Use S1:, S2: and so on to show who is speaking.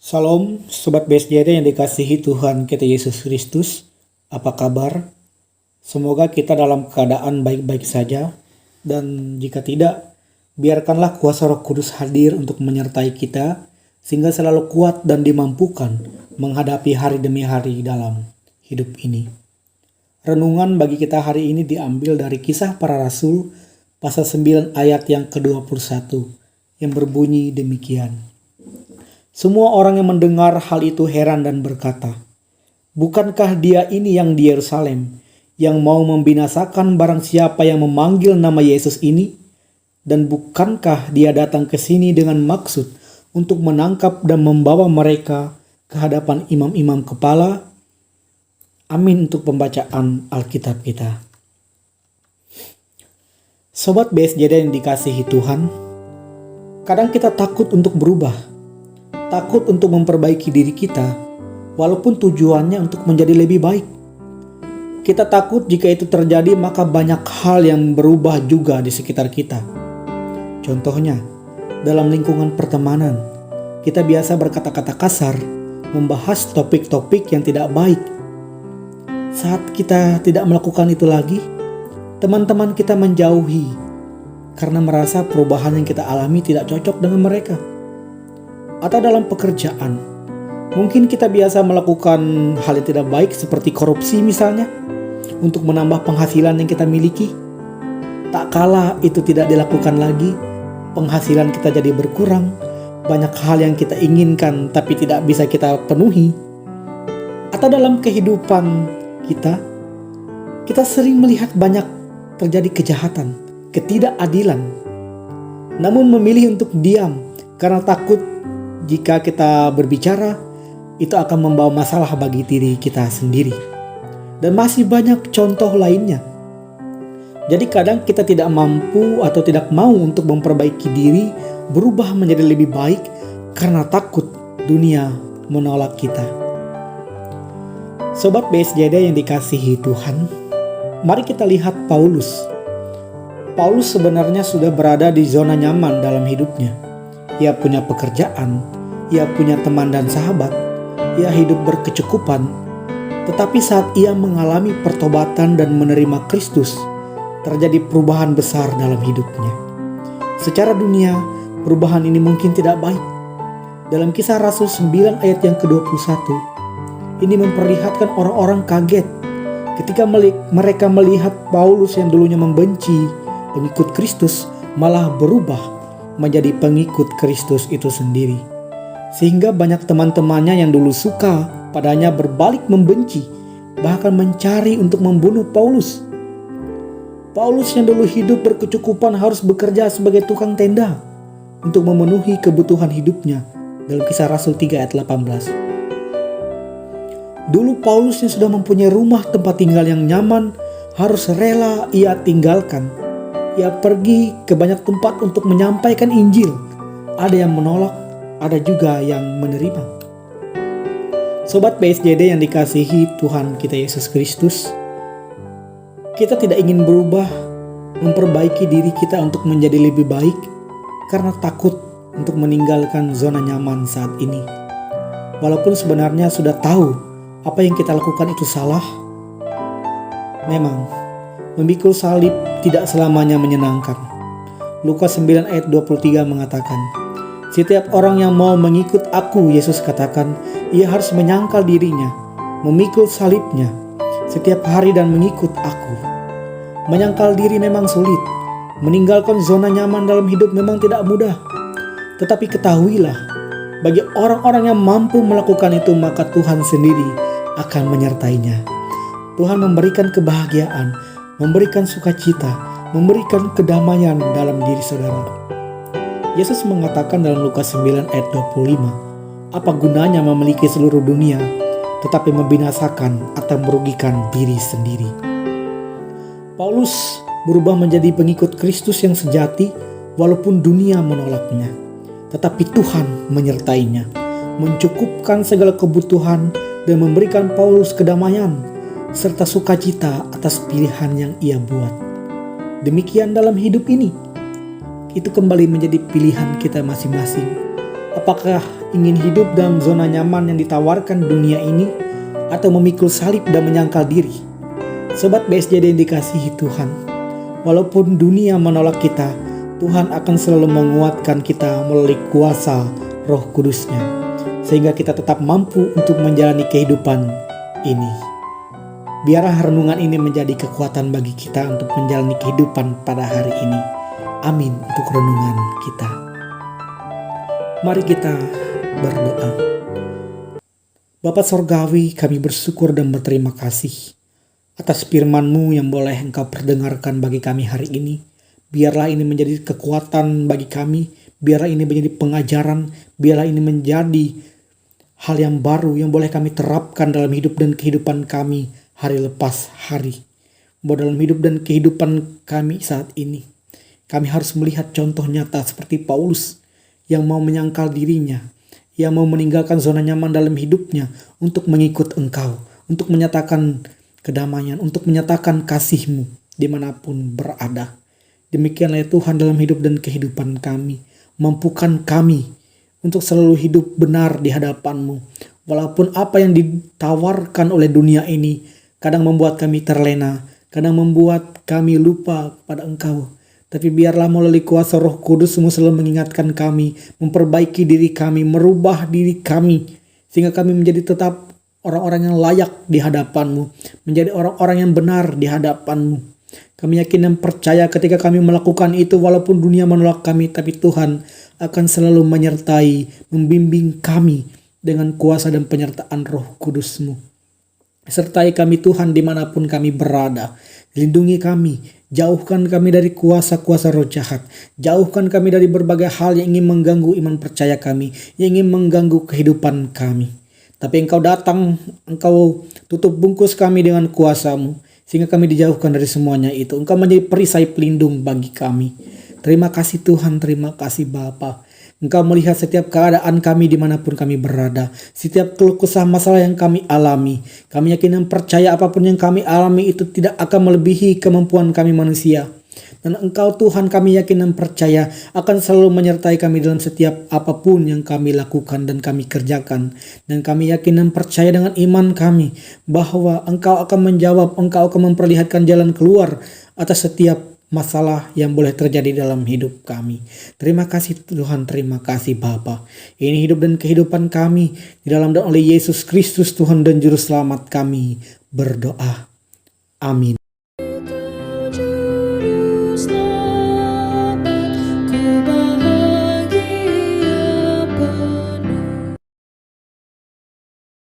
S1: Salam, Sobat BSJD yang dikasihi Tuhan kita Yesus Kristus. Apa kabar? Semoga kita dalam keadaan baik-baik saja. Dan jika tidak, biarkanlah kuasa Roh Kudus hadir untuk menyertai kita, sehingga selalu kuat dan dimampukan menghadapi hari demi hari dalam hidup ini. Renungan bagi kita hari ini diambil dari Kisah Para Rasul, pasal 9 ayat yang ke-21, yang berbunyi demikian. Semua orang yang mendengar hal itu heran dan berkata, "Bukankah dia ini yang di Yerusalem, yang mau membinasakan barang siapa yang memanggil nama Yesus ini? Dan bukankah dia datang ke sini dengan maksud untuk menangkap dan membawa mereka ke hadapan imam-imam kepala?" Amin untuk pembacaan Alkitab kita. Sobat BSJD yang dikasihi Tuhan, kadang kita takut untuk berubah. Takut untuk memperbaiki diri kita, walaupun tujuannya untuk menjadi lebih baik. Kita takut jika itu terjadi maka banyak hal yang berubah juga di sekitar kita. Contohnya, dalam lingkungan pertemanan, kita biasa berkata-kata kasar, membahas topik-topik yang tidak baik. Saat kita tidak melakukan itu lagi, teman-teman kita menjauhi karena merasa perubahan yang kita alami tidak cocok dengan mereka. Atau dalam pekerjaan, mungkin kita biasa melakukan hal yang tidak baik seperti korupsi misalnya, untuk menambah penghasilan yang kita miliki. Tak kala itu tidak dilakukan lagi, penghasilan kita jadi berkurang, banyak hal yang kita inginkan tapi tidak bisa kita penuhi. Atau dalam kehidupan kita sering melihat banyak terjadi kejahatan, ketidakadilan, namun memilih untuk diam karena takut jika kita berbicara, itu akan membawa masalah bagi diri kita sendiri. Dan masih banyak contoh lainnya. Jadi kadang kita tidak mampu atau tidak mau untuk memperbaiki diri, berubah menjadi lebih baik karena takut dunia menolak kita. Sobat BSJD yang dikasihi Tuhan, mari kita lihat Paulus. Paulus sebenarnya sudah berada di zona nyaman dalam hidupnya. Ia punya pekerjaan, ia punya teman dan sahabat, ia hidup berkecukupan. Tetapi saat ia mengalami pertobatan dan menerima Kristus, terjadi perubahan besar dalam hidupnya. Secara dunia, perubahan ini mungkin tidak baik. Dalam Kisah Rasul 9 ayat yang ke-21, ini memperlihatkan orang-orang kaget ketika mereka melihat Paulus yang dulunya membenci pengikut Kristus malah berubah menjadi pengikut Kristus itu sendiri. Sehingga banyak teman-temannya yang dulu suka padanya berbalik membenci, bahkan mencari untuk membunuh Paulus. Paulus yang dulu hidup berkecukupan harus bekerja sebagai tukang tenda untuk memenuhi kebutuhan hidupnya. Dalam Kisah Rasul 3 ayat 18. Dulu Paulus yang sudah mempunyai rumah tempat tinggal yang nyaman harus rela ia tinggalkan. Ia pergi ke banyak tempat untuk menyampaikan Injil. Ada yang menolak, ada juga yang menerima. Sobat BSJD yang dikasihi Tuhan kita Yesus Kristus, kita tidak ingin berubah, memperbaiki diri kita untuk menjadi lebih baik karena takut untuk meninggalkan zona nyaman saat ini. Walaupun sebenarnya sudah tahu apa yang kita lakukan itu salah. Memang memikul salib tidak selamanya menyenangkan. Lukas 9 ayat 23 mengatakan, "Setiap orang yang mau mengikut aku," Yesus katakan, "ia harus menyangkal dirinya, memikul salibnya setiap hari dan mengikut aku." Menyangkal diri memang sulit. Meninggalkan zona nyaman dalam hidup memang tidak mudah. Tetapi ketahuilah, bagi orang-orang yang mampu melakukan itu, maka Tuhan sendiri akan menyertainya. Tuhan memberikan kebahagiaan, memberikan sukacita, memberikan kedamaian dalam diri saudara. Yesus mengatakan dalam Lukas 9 ayat 25, "Apa gunanya memiliki seluruh dunia, tetapi membinasakan atau merugikan diri sendiri?" Paulus berubah menjadi pengikut Kristus yang sejati walaupun dunia menolaknya. Tetapi Tuhan menyertainya, mencukupkan segala kebutuhan dan memberikan Paulus kedamaian serta sukacita atas pilihan yang ia buat. Demikian dalam hidup ini. Itu kembali menjadi pilihan kita masing-masing. Apakah ingin hidup dalam zona nyaman yang ditawarkan dunia ini, atau memikul salib dan menyangkal diri? Sobat BSJD yang dikasihi Tuhan, walaupun dunia menolak kita, Tuhan akan selalu menguatkan kita melalui kuasa Roh Kudus-Nya, sehingga kita tetap mampu untuk menjalani kehidupan ini. Biarlah renungan ini menjadi kekuatan bagi kita untuk menjalani kehidupan pada hari ini. Amin untuk renungan kita. Mari kita berdoa. Bapa Sorgawi, kami bersyukur dan berterima kasih atas firman-Mu yang boleh Engkau perdengarkan bagi kami hari ini. Biarlah ini menjadi kekuatan bagi kami, biarlah ini menjadi pengajaran, biarlah ini menjadi hal yang baru yang boleh kami terapkan dalam hidup dan kehidupan kami hari lepas hari. Bahwa dalam hidup dan kehidupan kami saat ini, kami harus melihat contoh nyata seperti Paulus yang mau menyangkal dirinya, yang mau meninggalkan zona nyaman dalam hidupnya untuk mengikut Engkau, untuk menyatakan kedamaian, untuk menyatakan kasih-Mu dimanapun berada. Demikianlah ya Tuhan dalam hidup dan kehidupan kami. Mampukan kami untuk selalu hidup benar di hadapan-Mu. Walaupun apa yang ditawarkan oleh dunia ini kadang membuat kami terlena, kadang membuat kami lupa pada Engkau. Tapi biarlah melalui kuasa Roh Kudus-Mu selalu mengingatkan kami, memperbaiki diri kami, merubah diri kami, sehingga kami menjadi tetap orang-orang yang layak di hadapan-Mu, menjadi orang-orang yang benar di hadapan-Mu. Kami yakin dan percaya ketika kami melakukan itu, walaupun dunia menolak kami, tapi Tuhan akan selalu menyertai, membimbing kami dengan kuasa dan penyertaan Roh Kudus-Mu. Sertai kami Tuhan dimanapun kami berada. Lindungi kami, jauhkan kami dari kuasa-kuasa roh jahat. Jauhkan kami dari berbagai hal yang ingin mengganggu iman percaya kami, yang ingin mengganggu kehidupan kami. Tapi Engkau datang, Engkau tutup bungkus kami dengan kuasa-Mu, sehingga kami dijauhkan dari semuanya itu. Engkau menjadi perisai pelindung bagi kami. Terima kasih Tuhan, terima kasih Bapa. Engkau melihat setiap keadaan kami dimanapun kami berada. Setiap keluh kesah masalah yang kami alami. Kami yakin dan percaya apapun yang kami alami itu tidak akan melebihi kemampuan kami manusia. Dan Engkau Tuhan kami yakin dan percaya akan selalu menyertai kami dalam setiap apapun yang kami lakukan dan kami kerjakan. Dan kami yakin dan percaya dengan iman kami bahwa Engkau akan menjawab, Engkau akan memperlihatkan jalan keluar atas setiap masalah yang boleh terjadi dalam hidup kami. Terima kasih Tuhan, terima kasih Bapa. Ini hidup dan kehidupan kami di dalam dan oleh Yesus Kristus Tuhan dan Juru Selamat kami berdoa. Amin.